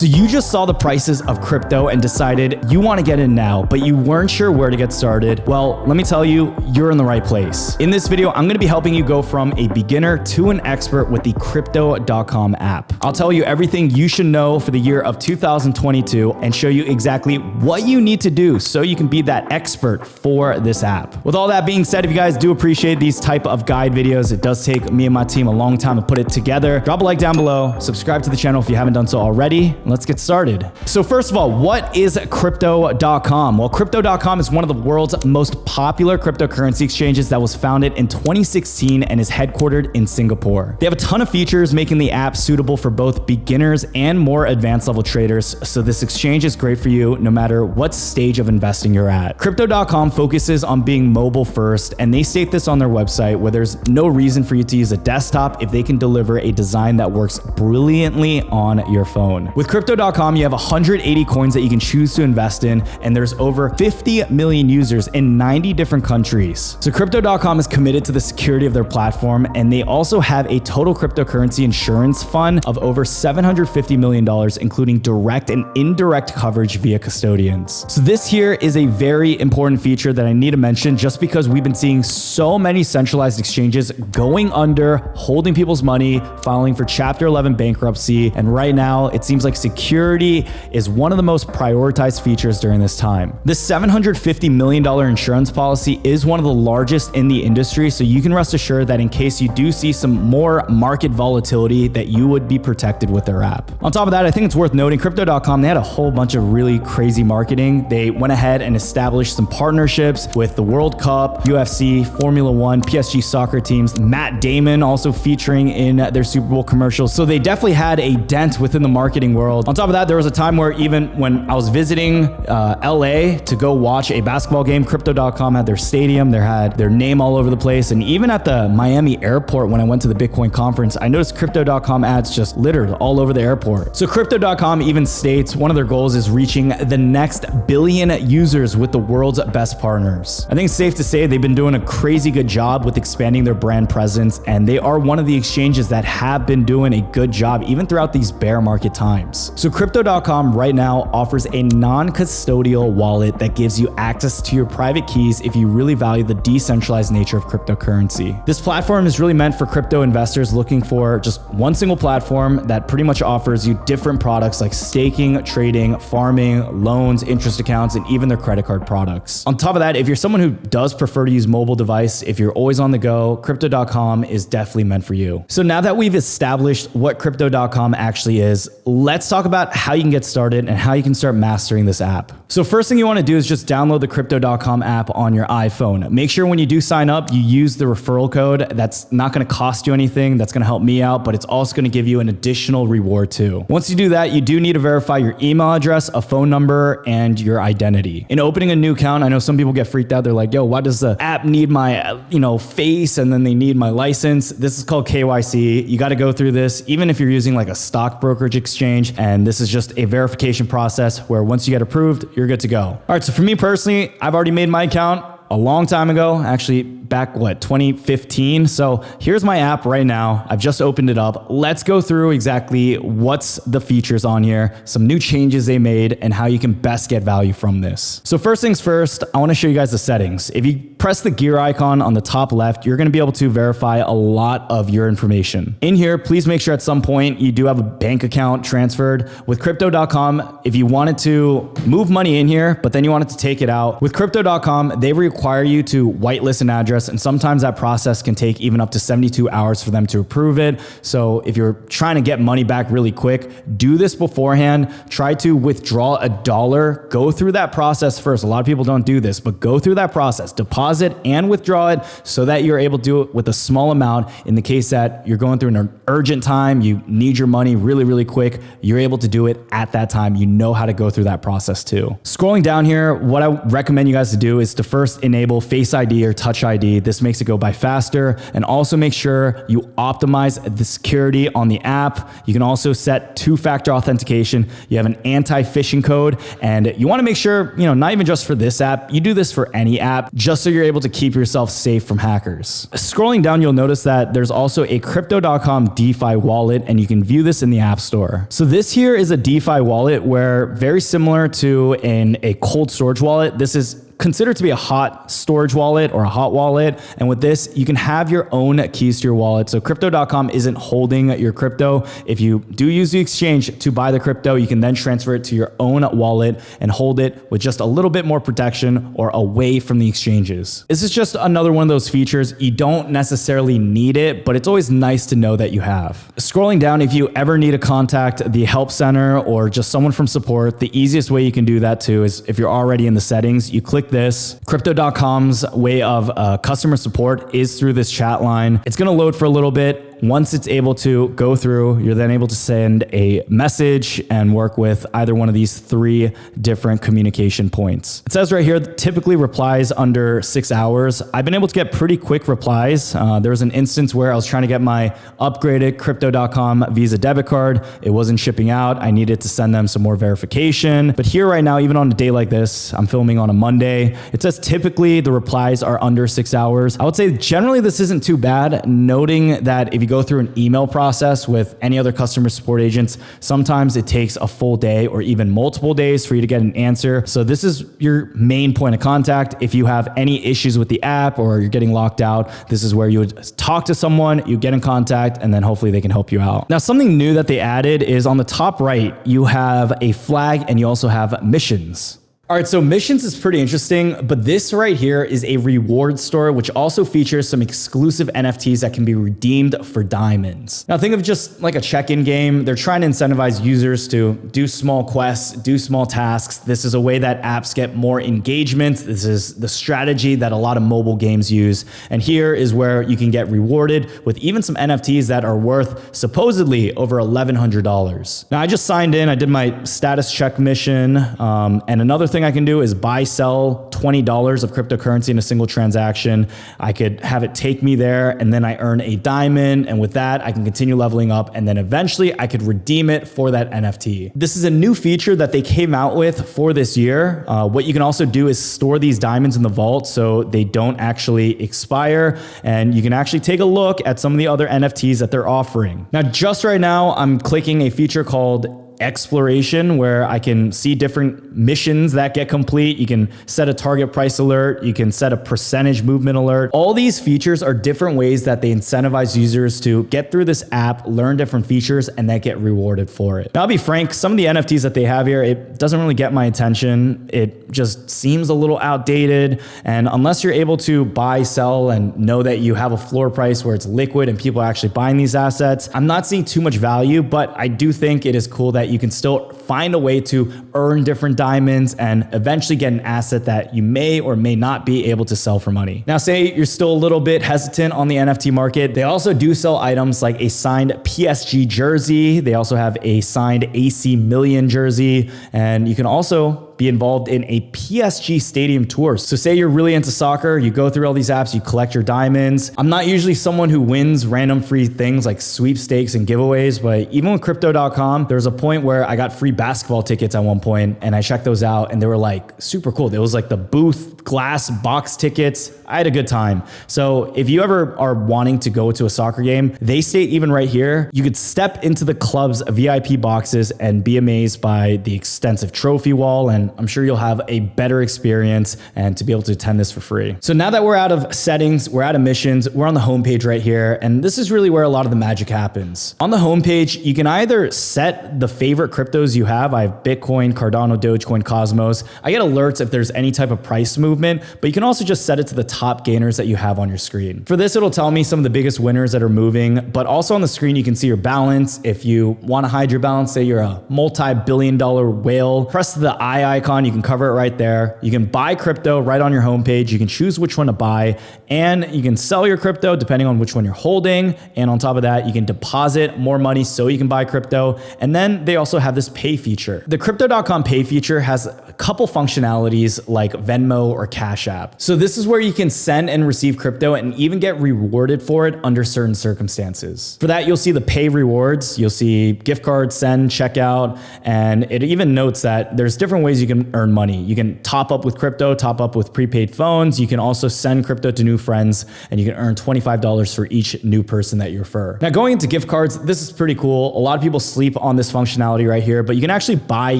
So you just saw the prices of crypto and decided you want to get in now, but you weren't sure where to get started. Well, let me tell you, you're in the right place. In this video, I'm going to be helping you go from a beginner to an expert with the Crypto.com app. I'll tell you everything you should know for the year of 2022 and show you exactly what you need to do so you can be that expert for this app. With all that being said, if you guys do appreciate these type of guide videos, it does take me and my team a long time to put it together. Drop a like down below, subscribe to the channel if you haven't done so already. Let's get started. So first of all, what is Crypto.com? Well, Crypto.com is one of the world's most popular cryptocurrency exchanges that was founded in 2016 and is headquartered in Singapore. They have a ton of features, making the app suitable for both beginners and more advanced level traders. So this exchange is great for you no matter what stage of investing you're at. Crypto.com focuses on being mobile first, and they state this on their website where there's no reason for you to use a desktop if they can deliver a design that works brilliantly on your phone. With Crypto.com, you have 180 coins that you can choose to invest in, and there's over 50 million users in 90 different countries. So Crypto.com is committed to the security of their platform, and they also have a total cryptocurrency insurance fund of over $750 million, including direct and indirect coverage via custodians. So this here is a very important feature that I need to mention just because we've been seeing so many centralized exchanges going under, holding people's money, filing for Chapter 11 bankruptcy, and right now it seems like security is one of the most prioritized features during this time. This $750 million insurance policy is one of the largest in the industry, so you can rest assured that in case you do see some more market volatility, that you would be protected with their app. On top of that, I think it's worth noting Crypto.com, they had a whole bunch of really crazy marketing. They went ahead and established some partnerships with the World Cup, UFC, Formula One, PSG soccer teams, Matt Damon also featuring in their Super Bowl commercials. So they definitely had a dent within the marketing world. On top of that, there was a time where even when I was visiting LA to go watch a basketball game, Crypto.com had their stadium, they had their name all over the place. And even at the Miami airport, when I went to the Bitcoin conference, I noticed Crypto.com ads just littered all over the airport. So Crypto.com even states one of their goals is reaching the next billion users with the world's best partners. I think it's safe to say they've been doing a crazy good job with expanding their brand presence, and they are one of the exchanges that have been doing a good job even throughout these bear market times. So Crypto.com right now offers a non-custodial wallet that gives you access to your private keys if you really value the decentralized nature of cryptocurrency. This platform is really meant for crypto investors looking for just one single platform that pretty much offers you different products like staking, trading, farming, loans, interest accounts, and even their credit card products. On top of that, if you're someone who does prefer to use mobile device, if you're always on the go, Crypto.com is definitely meant for you. So now that we've established what Crypto.com actually is, let's talk about how you can get started and how you can start mastering this app. So first thing you want to do is just download the Crypto.com app on your iPhone. Make sure when you do sign up, you use the referral code. That's not going to cost you anything. That's going to help me out, but it's also going to give you an additional reward too. Once you do that, you do need to verify your email address, a phone number, and your identity. In opening a new account, I know some people get freaked out. They're like, yo, why does the app need my face and then they need my license? This is called KYC. You got to go through this, even if you're using like a stock brokerage exchange, and this is just a verification process where once you get approved, you're good to go. All right, so for me personally, I've already made my account a long time ago, actually back 2015. So here's my app right now. I've just opened it up. Let's go through exactly what's the features on here, some new changes they made, and how you can best get value from this. So first things first, I want to show you guys the settings. If you press the gear icon on the top left, you're going to be able to verify a lot of your information. In here, please make sure at some point you do have a bank account transferred. With Crypto.com, if you wanted to move money in here, but then you wanted to take it out, with Crypto.com, they require you to whitelist an address, and sometimes that process can take even up to 72 hours for them to approve it. So if you're trying to get money back really quick, do this beforehand. Try to withdraw $1. Go through that process first. A lot of people don't do this, but go through that process. Deposit and withdraw it so that you're able to do it with a small amount. In the case that you're going through an urgent time, you need your money really, really quick, you're able to do it at that time. You know how to go through that process too. Scrolling down here, what I recommend you guys to do is to first enable Face ID or Touch ID. ID. This makes it go by faster, and also make sure you optimize the security on the app. You can also set two-factor authentication. You have an anti-phishing code, and you want to make sure, not even just for this app, you do this for any app, just so you're able to keep yourself safe from hackers. Scrolling down, you'll notice that there's also a Crypto.com DeFi wallet, and you can view this in the App Store. So this here is a DeFi wallet where, very similar to a cold storage wallet, this is considered to be a hot storage wallet or a hot wallet. And with this, you can have your own keys to your wallet. So Crypto.com isn't holding your crypto. If you do use the exchange to buy the crypto, you can then transfer it to your own wallet and hold it with just a little bit more protection or away from the exchanges. This is just another one of those features. You don't necessarily need it, but it's always nice to know that you have. Scrolling down, if you ever need to contact the help center or just someone from support, the easiest way you can do that too is if you're already in the settings, you click this. Crypto.com's way of customer support is through this chat line. It's going to load for a little bit. Once it's able to go through, you're then able to send a message and work with either one of these 3 different communication points. It says right here, typically replies under 6 hours. I've been able to get pretty quick replies. There was an instance where I was trying to get my upgraded Crypto.com Visa debit card. It wasn't shipping out. I needed to send them some more verification. But here right now, even on a day like this, I'm filming on a Monday, it says typically the replies are under 6 hours. I would say generally this isn't too bad, noting that if you go through an email process with any other customer support agents, sometimes it takes a full day or even multiple days for you to get an answer. So this is your main point of contact. If you have any issues with the app or you're getting locked out, this is where you would talk to someone, you get in contact, and then hopefully they can help you out. Now, something new that they added is on the top right, you have a flag and you also have missions. All right, so missions is pretty interesting, but this right here is a reward store, which also features some exclusive NFTs that can be redeemed for diamonds. Now think of just like a check-in game. They're trying to incentivize users to do small quests, do small tasks. This is a way that apps get more engagement. This is the strategy that a lot of mobile games use. And here is where you can get rewarded with even some NFTs that are worth supposedly over $1,100. Now I just signed in, I did my status check mission, and another thing I can do is buy, sell $20 of cryptocurrency in a single transaction. I could have it take me there, and then I earn a diamond. And with that, I can continue leveling up. And then eventually I could redeem it for that NFT. This is a new feature that they came out with for this year. What you can also do is store these diamonds in the vault so they don't actually expire. And you can actually take a look at some of the other NFTs that they're offering. Now, just right now, I'm clicking a feature called exploration, where I can see different missions that get complete. You can set a target price alert. You can set a percentage movement alert. All these features are different ways that they incentivize users to get through this app, learn different features, and then get rewarded for it. Now, I'll be frank, some of the NFTs that they have here, it doesn't really get my attention. It just seems a little outdated. And unless you're able to buy, sell, and know that you have a floor price where it's liquid and people are actually buying these assets, I'm not seeing too much value, but I do think it is cool that you can still find a way to earn different diamonds and eventually get an asset that you may or may not be able to sell for money. Now, say you're still a little bit hesitant on the NFT market. They also do sell items like a signed PSG jersey. They also have a signed AC Million jersey, and you can also be involved in a PSG stadium tour. So say you're really into soccer, you go through all these apps, you collect your diamonds. I'm not usually someone who wins random free things like sweepstakes and giveaways, but even with Crypto.com, there was a point where I got free basketball tickets at one point, and I checked those out and they were like super cool. It was like the booth glass box tickets. I had a good time. So if you ever are wanting to go to a soccer game, they state even right here, you could step into the club's VIP boxes and be amazed by the extensive trophy wall, and I'm sure you'll have a better experience and to be able to attend this for free. So now that we're out of settings, we're out of missions, we're on the homepage right here, and this is really where a lot of the magic happens. On the homepage, you can either set the favorite cryptos you have. I have Bitcoin, Cardano, Dogecoin, Cosmos. I get alerts if there's any type of price movement, but you can also just set it to the top gainers that you have on your screen. For this, it'll tell me some of the biggest winners that are moving, but also on the screen, you can see your balance. If you want to hide your balance, say you're a multi-billion-dollar whale, press the eye icon, you can cover it right there. You can buy crypto right on your homepage. You can choose which one to buy, and you can sell your crypto depending on which one you're holding. And on top of that, you can deposit more money so you can buy crypto. And then they also have this pay feature. The Crypto.com Pay feature has a couple functionalities like Venmo or Cash App. So this is where you can send and receive crypto and even get rewarded for it under certain circumstances. For that, you'll see the pay rewards. You'll see gift cards, send, checkout, and it even notes that there's different ways you can earn money. You can top up with crypto, top up with prepaid phones. You can also send crypto to new friends, and you can earn $25 for each new person that you refer. Now, going into gift cards, this is pretty cool. A lot of people sleep on this functionality right here, but you can actually buy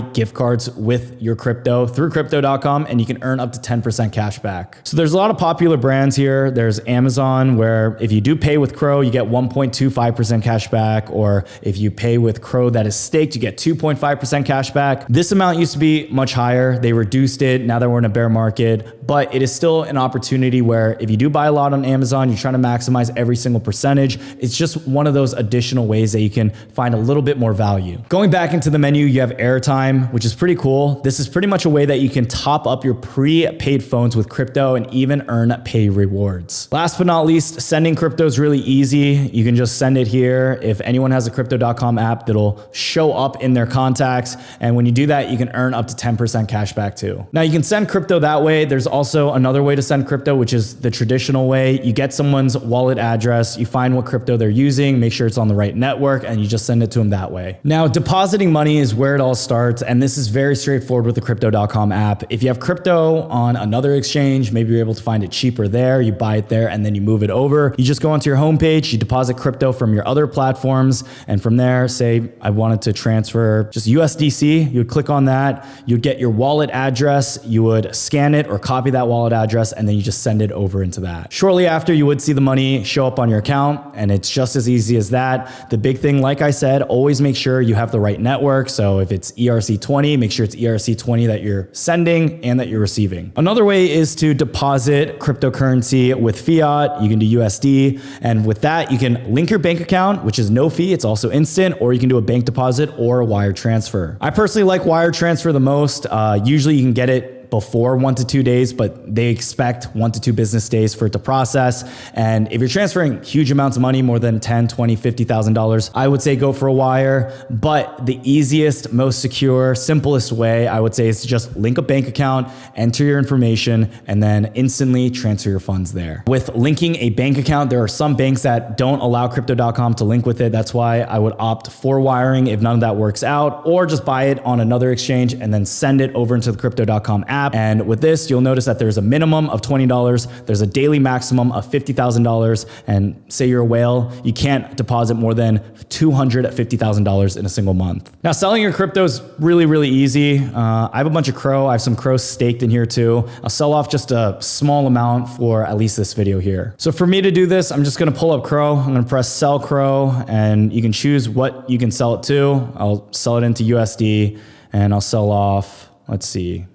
gift cards with your crypto through Crypto.com, and you can earn up to 10% cash back. So there's a lot of popular brands here. There's Amazon, where if you do pay with Crow, you get 1.25% cash back, or if you pay with Crow that is staked, you get 2.5% cash back. This amount used to be much higher. They reduced it now that we're in a bear market, but it is still an opportunity where if you do buy a lot on Amazon, you're trying to maximize every single percentage. It's just one of those additional ways that you can find a little bit more value. Going back into the menu, you have airtime, which is pretty cool. This is pretty much a way that you can top up your prepaid phones with crypto and even earn pay rewards. Last but not least, sending crypto is really easy. You can just send it here. If anyone has a Crypto.com app, that'll show up in their contacts. And when you do that, you can earn up to 10% cash back too. Now you can send crypto that way. There's also another way to send crypto, which is the traditional way. You get someone's wallet address, you find what crypto they're using, make sure it's on the right network, and you just send it to them that way. Now, depositing money is where it all starts, and this is very straightforward with the Crypto.com app. If you have crypto on another exchange, maybe you're able to find it cheaper there, you buy it there, and then you move it over. You just go onto your homepage, you deposit crypto from your other platforms, and from there, say I wanted to transfer just USDC, you would click on that, you'd get your wallet address, you would scan it or copy that wallet address, and then you just send it over into that. Shortly after, you would see the money show up on your account, and it's just as easy as that. The big thing, like I said, always make sure you have the right network. So if it's ERC20, make sure it's ERC20 that you're sending and that you're receiving. Another way is to deposit cryptocurrency with fiat. You can do USD, and with that, you can link your bank account, which is no fee. It's also instant, or you can do a bank deposit or a wire transfer. I personally like wire transfer the most. Usually you can get it before 1 to 2 days, but they expect 1 to 2 business days for it to process. And if you're transferring huge amounts of money, more than $10, $20, $50,000, I would say go for a wire. But the easiest, most secure, simplest way, I would say, is to just link a bank account, enter your information, and then instantly transfer your funds there. With linking a bank account, there are some banks that don't allow Crypto.com to link with it. That's why I would opt for wiring if none of that works out, or just buy it on another exchange and then send it over into the Crypto.com app. And with this, you'll notice that there's a minimum of $20. There's a daily maximum of $50,000. And say you're a whale, you can't deposit more than $250,000 in a single month. Now, selling your crypto is really, really easy. I have a bunch of Crow. I have some Crow staked in here too. I'll sell off just a small amount for at least this video here. So for me to do this, I'm just gonna pull up Crow. I'm gonna press sell Crow, and you can choose what you can sell it to. I'll sell it into USD, and I'll sell off, let's see,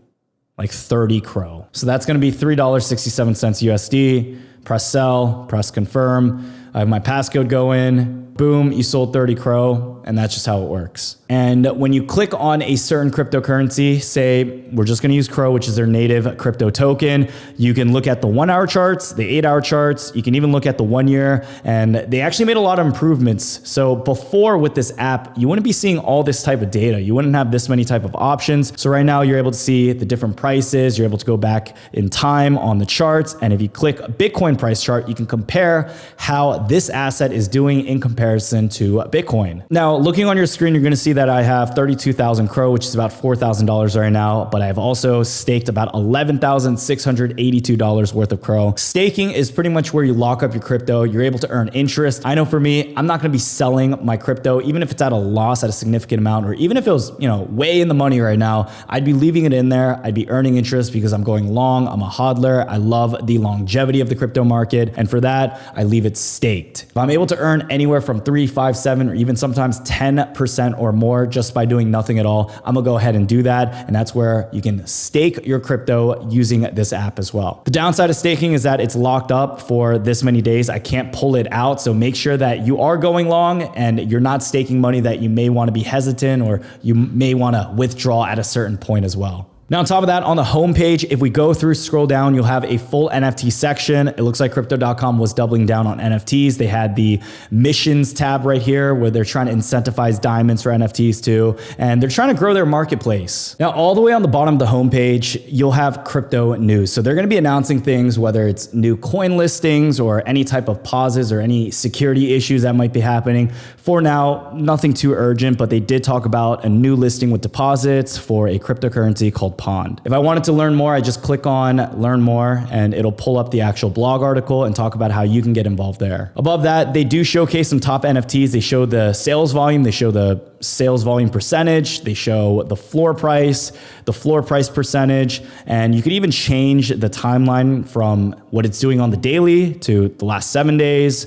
like 30 Crow. So that's gonna be $3.67 USD. Press sell, press confirm. I have my passcode go in. Boom, you sold 30 Crow, and that's just how it works. And when you click on a certain cryptocurrency, say we're just gonna use Crow, which is their native crypto token, you can look at the 1 hour charts, the 8 hour charts, you can even look at the 1 year, and they actually made a lot of improvements. So before with this app, you wouldn't be seeing all this type of data. You wouldn't have this many type of options. So right now you're able to see the different prices, you're able to go back in time on the charts, and if you click a Bitcoin price chart, you can compare how this asset is doing in comparison to Bitcoin. Now, looking on your screen, you're gonna see that I have 32,000 Crow, which is about $4,000 right now, but I've also staked about $11,682 worth of Crow. Staking is pretty much where you lock up your crypto. You're able to earn interest. I know for me, I'm not gonna be selling my crypto, even if it's at a loss at a significant amount, or even if it was, way in the money right now, I'd be leaving it in there. I'd be earning interest because I'm going long. I'm a hodler. I love the longevity of the crypto market. And for that, I leave it staked. If I'm able to earn anywhere from 3, 5, 7, or even sometimes 10% or more just by doing nothing at all, I'm gonna go ahead and do that. And that's where you can stake your crypto using this app as well. The downside of staking is that it's locked up for this many days. I can't pull it out. So make sure that you are going long and you're not staking money that you may wanna be hesitant or you may wanna withdraw at a certain point as well. Now, on top of that, on the homepage, if we go through, scroll down, you'll have a full NFT section. It looks like Crypto.com was doubling down on NFTs. They had the missions tab right here where they're trying to incentivize diamonds for NFTs too. And they're trying to grow their marketplace. Now, all the way on the bottom of the homepage, you'll have crypto news. So they're going to be announcing things, whether it's new coin listings or any type of pauses or any security issues that might be happening. For now, nothing too urgent, but they did talk about a new listing with deposits for a cryptocurrency called Pond. If I wanted to learn more, I just click on learn more and it'll pull up the actual blog article and talk about how you can get involved there. Above that, they do showcase some top NFTs. They show the sales volume, they show the sales volume percentage, they show the floor price percentage, and you could even change the timeline from what it's doing on the daily to the last 7 days,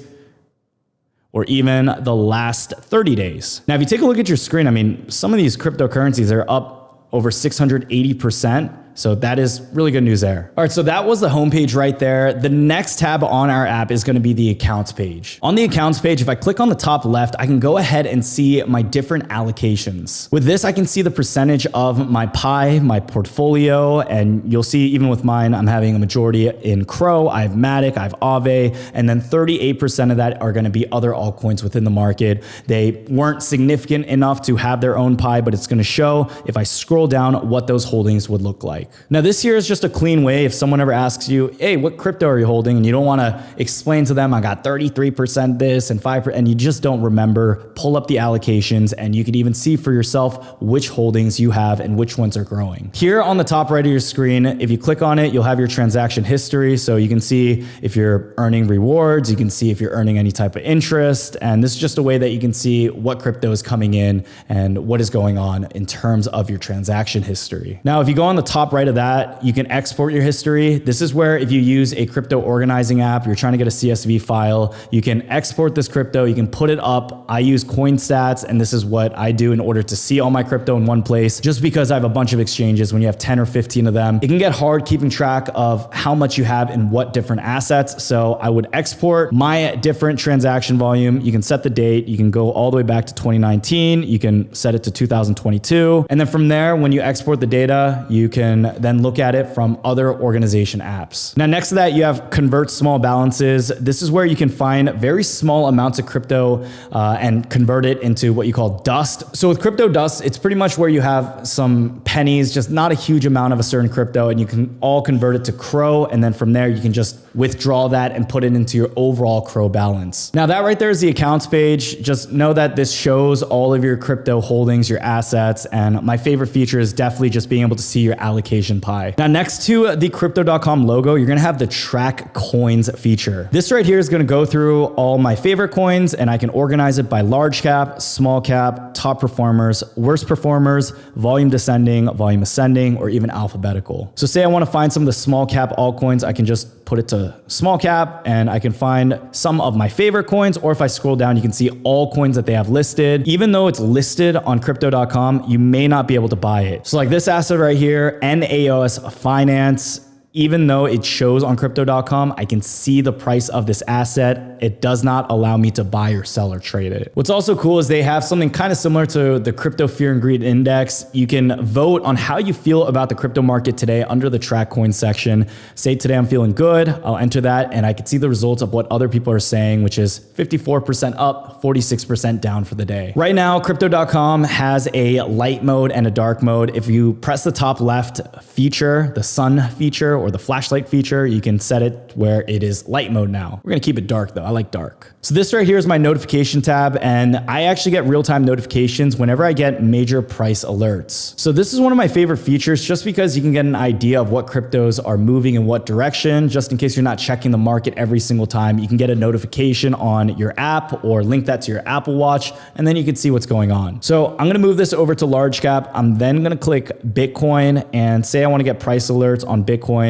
or even the last 30 days. Now, if you take a look at your screen, I mean, some of these cryptocurrencies are up over 680%. So that is really good news there. All right, so that was the homepage right there. The next tab on our app is gonna be the accounts page. On the accounts page, if I click on the top left, I can go ahead and see my different allocations. With this, I can see the percentage of my pie, my portfolio, and you'll see even with mine, I'm having a majority in Crow, I have Matic, I have Aave, and then 38% of that are gonna be other altcoins within the market. They weren't significant enough to have their own pie, but it's gonna show if I scroll down what those holdings would look like. Now, this here is just a clean way. If someone ever asks you, hey, what crypto are you holding? And you don't want to explain to them, I got 33% this and 5%, and you just don't remember, pull up the allocations and you can even see for yourself which holdings you have and which ones are growing. Here on the top right of your screen, if you click on it, you'll have your transaction history. So you can see if you're earning rewards, you can see if you're earning any type of interest. And this is just a way that you can see what crypto is coming in and what is going on in terms of your transaction history. Now, if you go on the top right of that, you can export your history. This is where if you use a crypto organizing app, you're trying to get a CSV file, you can export this crypto, you can put it up. I use CoinStats, and this is what I do in order to see all my crypto in one place, just because I have a bunch of exchanges. When you have 10 or 15 of them, it can get hard keeping track of how much you have in what different assets. So I would export my different transaction volume. You can set the date. You can go all the way back to 2019. You can set it to 2022. And then from there, when you export the data, you can then look at it from other organization apps. Now, next to that, you have convert small balances. This is where you can find very small amounts of crypto and convert it into what you call dust. So with crypto dust, it's pretty much where you have some pennies, just not a huge amount of a certain crypto, and you can all convert it to Crow. And then from there, you can just withdraw that and put it into your overall Crow balance. Now that right there is the accounts page. Just know that this shows all of your crypto holdings, your assets. And my favorite feature is definitely just being able to see your allocation pie. Now, next to the Crypto.com logo, you're going to have the track coins feature. This right here is going to go through all my favorite coins, and I can organize it by large cap, small cap, top performers, worst performers, volume descending, volume ascending, or even alphabetical. So say I want to find some of the small cap altcoins, I can just put it to small cap and I can find some of my favorite coins, or if I scroll down, you can see all coins that they have listed. Even though it's listed on Crypto.com, you may not be able to buy it. So like this asset right here, NAOS Finance, even though it shows on Crypto.com, I can see the price of this asset. It does not allow me to buy or sell or trade it. What's also cool is they have something kind of similar to the Crypto Fear and Greed Index. You can vote on how you feel about the crypto market today under the track coin section. Say today I'm feeling good, I'll enter that and I can see the results of what other people are saying, which is 54% up, 46% down for the day. Right now, Crypto.com has a light mode and a dark mode. If you press the top left feature, the sun feature, or the flashlight feature, you can set it where it is light mode now. We're gonna keep it dark though, I like dark. So this right here is my notification tab, and I actually get real-time notifications whenever I get major price alerts. So this is one of my favorite features just because you can get an idea of what cryptos are moving in what direction, just in case you're not checking the market every single time. You can get a notification on your app or link that to your Apple Watch, and then you can see what's going on. So I'm gonna move this over to large cap. I'm then gonna click Bitcoin and say I wanna get price alerts on Bitcoin.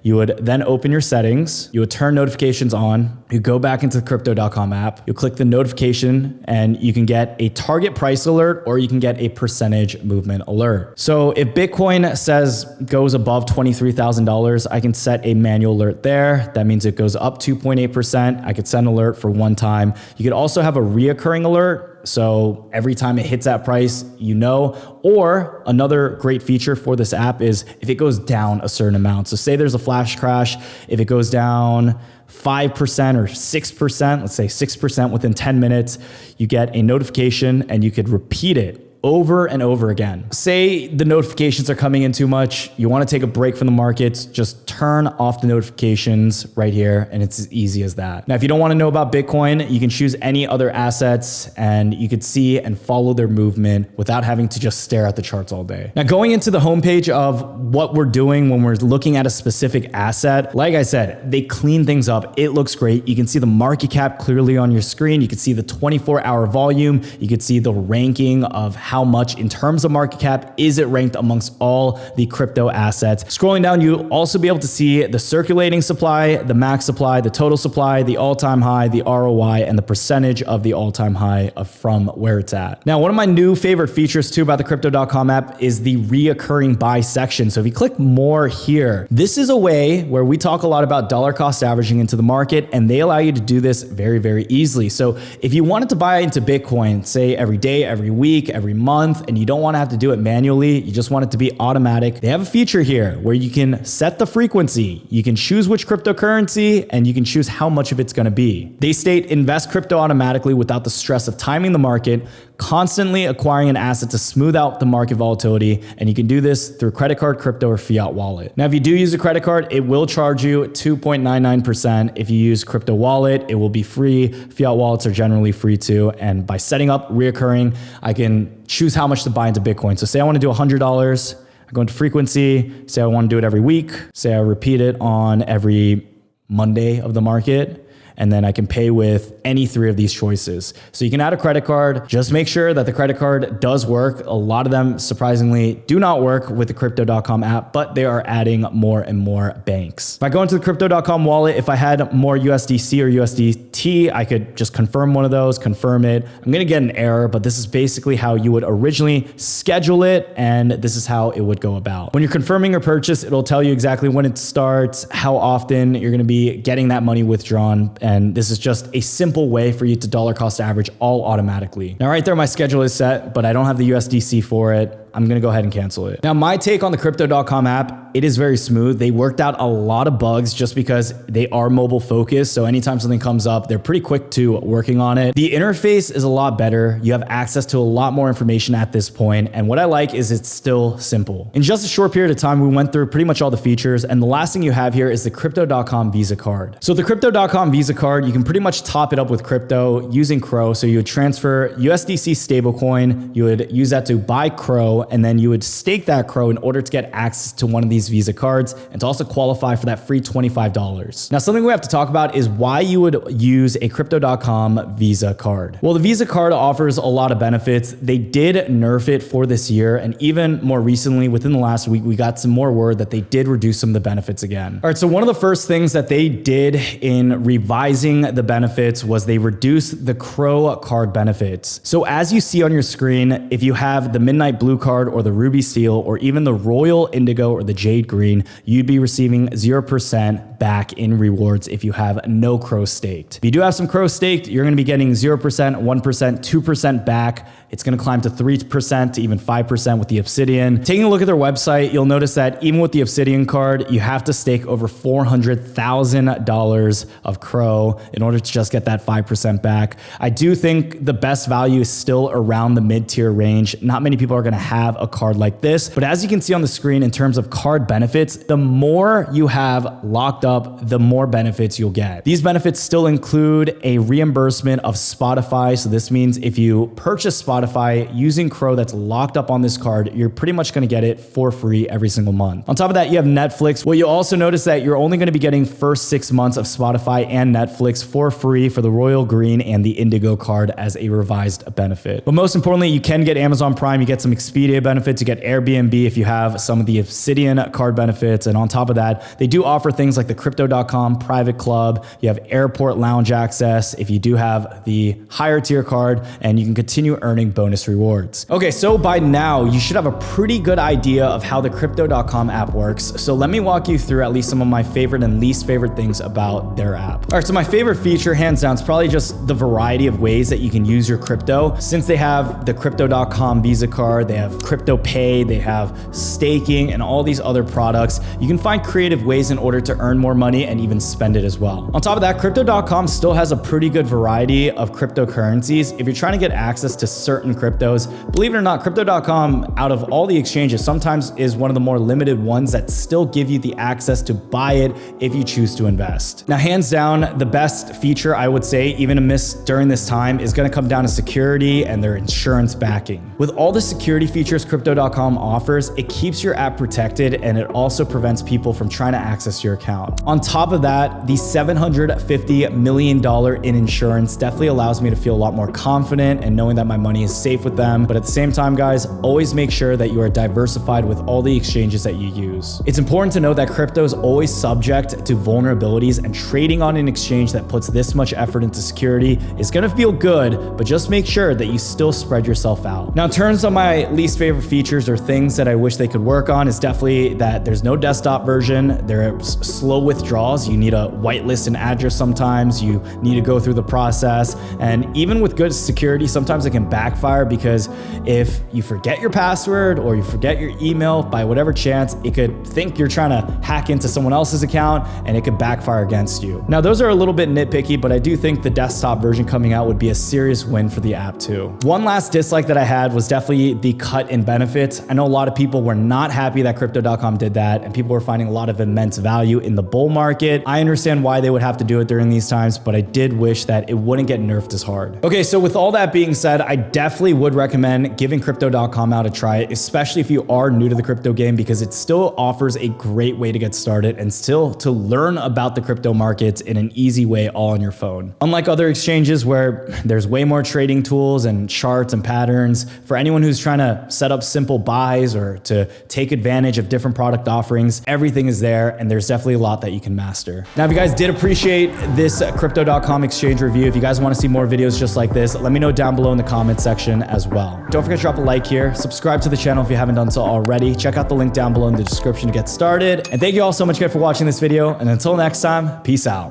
You would then open your settings, you would turn notifications on, you go back into the Crypto.com app, you'll click the notification and you can get a target price alert or you can get a percentage movement alert. So if Bitcoin says goes above $23,000, I can set a manual alert there. That means it goes up 2.8%. I could send an alert for one time. You could also have a reoccurring alert. So every time it hits that price, you know. Or another great feature for this app is if it goes down a certain amount. So say there's a flash crash, if it goes down 5% or 6%, let's say 6% within 10 minutes, you get a notification and you could repeat it over and over again. Say the notifications are coming in too much, you want to take a break from the markets, just turn off the notifications right here, and it's as easy as that. Now, if you don't want to know about Bitcoin, you can choose any other assets and you could see and follow their movement without having to just stare at the charts all day. Now, going into the homepage of what we're doing when we're looking at a specific asset, like I said, they clean things up. It looks great. You can see the market cap clearly on your screen. You can see the 24-hour volume. You can see the ranking of how much in terms of market cap is it ranked amongst all the crypto assets. Scrolling down, you'll also be able to see the circulating supply, the max supply, the total supply, the all-time high, the ROI, and the percentage of the all-time high from where it's at. Now, one of my new favorite features too about the Crypto.com app is the reoccurring buy section. So if you click more here, this is a way where we talk a lot about dollar cost averaging into the market, and they allow you to do this very, very easily. So if you wanted to buy into Bitcoin, say every day, every week, every month, and you don't want to have to do it manually, you just want it to be automatic, they have a feature here where you can set the frequency, you can choose which cryptocurrency, and you can choose how much of it's going to be. They state invest crypto automatically without the stress of timing the market, constantly acquiring an asset to smooth out the market volatility, and you can do this through credit card, crypto, or fiat wallet. Now, if you do use a credit card, it will charge you 2.99%. If you use crypto wallet, it will be free. Fiat wallets are generally free too, and by setting up reoccurring, I can choose how much to buy into Bitcoin. So say I want to do $100, I go into frequency, say I want to do it every week, say I repeat it on every Monday of the market, and then I can pay with any three of these choices. So you can add a credit card. Just make sure that the credit card does work. A lot of them, surprisingly, do not work with the Crypto.com app, but they are adding more and more banks. If I go into the Crypto.com wallet, if I had more USDC or USDT, I could just confirm one of those, confirm it. I'm gonna get an error, but this is basically how you would originally schedule it, and this is how it would go about. When you're confirming your purchase, it'll tell you exactly when it starts, how often you're gonna be getting that money withdrawn, and this is just a simple way for you to dollar cost average all automatically. Now, right there, my schedule is set, but I don't have the USDC for it. I'm gonna go ahead and cancel it. Now, my take on the Crypto.com app, it is very smooth. They worked out a lot of bugs just because they are mobile focused. So anytime something comes up, they're pretty quick to working on it. The interface is a lot better. You have access to a lot more information at this point. And what I like is it's still simple. In just a short period of time, we went through pretty much all the features. And the last thing you have here is the Crypto.com Visa card. So the Crypto.com Visa card, you can pretty much top it up with crypto using Crow. So you would transfer USDC stablecoin, you would use that to buy Crow, and then you would stake that Crow in order to get access to one of these Visa cards and to also qualify for that free $25. Now, something we have to talk about is why you would use a Crypto.com Visa card. Well, the Visa card offers a lot of benefits. They did nerf it for this year, and even more recently, within the last week, we got some more word that they did reduce some of the benefits again. All right, so one of the first things that they did in revising the benefits was they reduced the Crow card benefits. So as you see on your screen, if you have the Midnight Blue card or the Ruby Steel or even the Royal Indigo or the Jade Green, you'd be receiving 0% back in rewards if you have no Crow staked. If you do have some Crow staked, you're gonna be getting 0%, 1%, 2% back. It's gonna climb to 3% to even 5% with the Obsidian. Taking a look at their website, you'll notice that even with the Obsidian card, you have to stake over $400,000 of Crow in order to just get that 5% back. I do think the best value is still around the mid-tier range. Not many people are gonna have a card like this, but as you can see on the screen, in terms of card benefits, the more you have locked up, the more benefits you'll get. These benefits still include a reimbursement of Spotify. So this means if you purchase Spotify using Crow that's locked up on this card, you're pretty much gonna get it for free every single month. On top of that, you have Netflix. Well, you'll also notice that you're only gonna be getting first 6 months of Spotify and Netflix for free for the Royal Green and the Indigo card as a revised benefit. But most importantly, you can get Amazon Prime, you get some Expedia benefits, you get Airbnb if you have some of the Obsidian card benefits. And on top of that, they do offer things like the Crypto.com private club. You have airport lounge access if you do have the higher tier card, and you can continue earning bonus rewards. Okay, so by now you should have a pretty good idea of how the Crypto.com app works. So let me walk you through at least some of my favorite and least favorite things about their app. All right, so my favorite feature, hands down, is probably just the variety of ways that you can use your crypto. Since they have the Crypto.com Visa card, they have Crypto Pay, they have staking, and all these other products, you can find creative ways in order to earn more money and even spend it as well. On top of that, Crypto.com still has a pretty good variety of cryptocurrencies. If you're trying to get access to certain cryptos, believe it or not, Crypto.com, out of all the exchanges, sometimes is one of the more limited ones that still give you the access to buy it if you choose to invest. Now, hands down, the best feature I would say, even amidst during this time, is going to come down to security and their insurance backing. With all the security features Crypto.com offers, it keeps your app protected and it also prevents people from trying to access your account. On top of that, the $750 million in insurance definitely allows me to feel a lot more confident and knowing that my money is safe with them. But at the same time, guys, always make sure that you are diversified with all the exchanges that you use. It's important to know that crypto is always subject to vulnerabilities, and trading on an exchange that puts this much effort into security is going to feel good, but just make sure that you still spread yourself out. Now, in terms of my least favorite features or things that I wish they could work on, is definitely that there's no desktop version. There's slow withdrawals. You need a whitelist an address sometimes. You need to go through the process. And even with good security, sometimes it can backfire, because if you forget your password or you forget your email by whatever chance, it could think you're trying to hack into someone else's account and it could backfire against you. Now, those are a little bit nitpicky, but I do think the desktop version coming out would be a serious win for the app too. One last dislike that I had was definitely the cut in benefits. I know a lot of people were not happy that Crypto.com did that, and people were finding a lot of immense value in the bull market. I understand why they would have to do it during these times, but I did wish that it wouldn't get nerfed as hard. Okay, so with all that being said, I definitely would recommend giving Crypto.com out a try, especially if you are new to the crypto game, because it still offers a great way to get started and still to learn about the crypto markets in an easy way all on your phone. Unlike other exchanges where there's way more trading tools and charts and patterns, for anyone who's trying to set up simple buys or to take advantage of different product offerings, everything is there, and there's definitely a lot that you can master. Now, if you guys did appreciate this Crypto.com exchange review, if you guys want to see more videos just like this, let me know down below in the comments section as well. Don't forget to drop a like here, subscribe to the channel if you haven't done so already, check out the link down below in the description to get started, and thank you all so much again for watching this video, and until next time, peace out.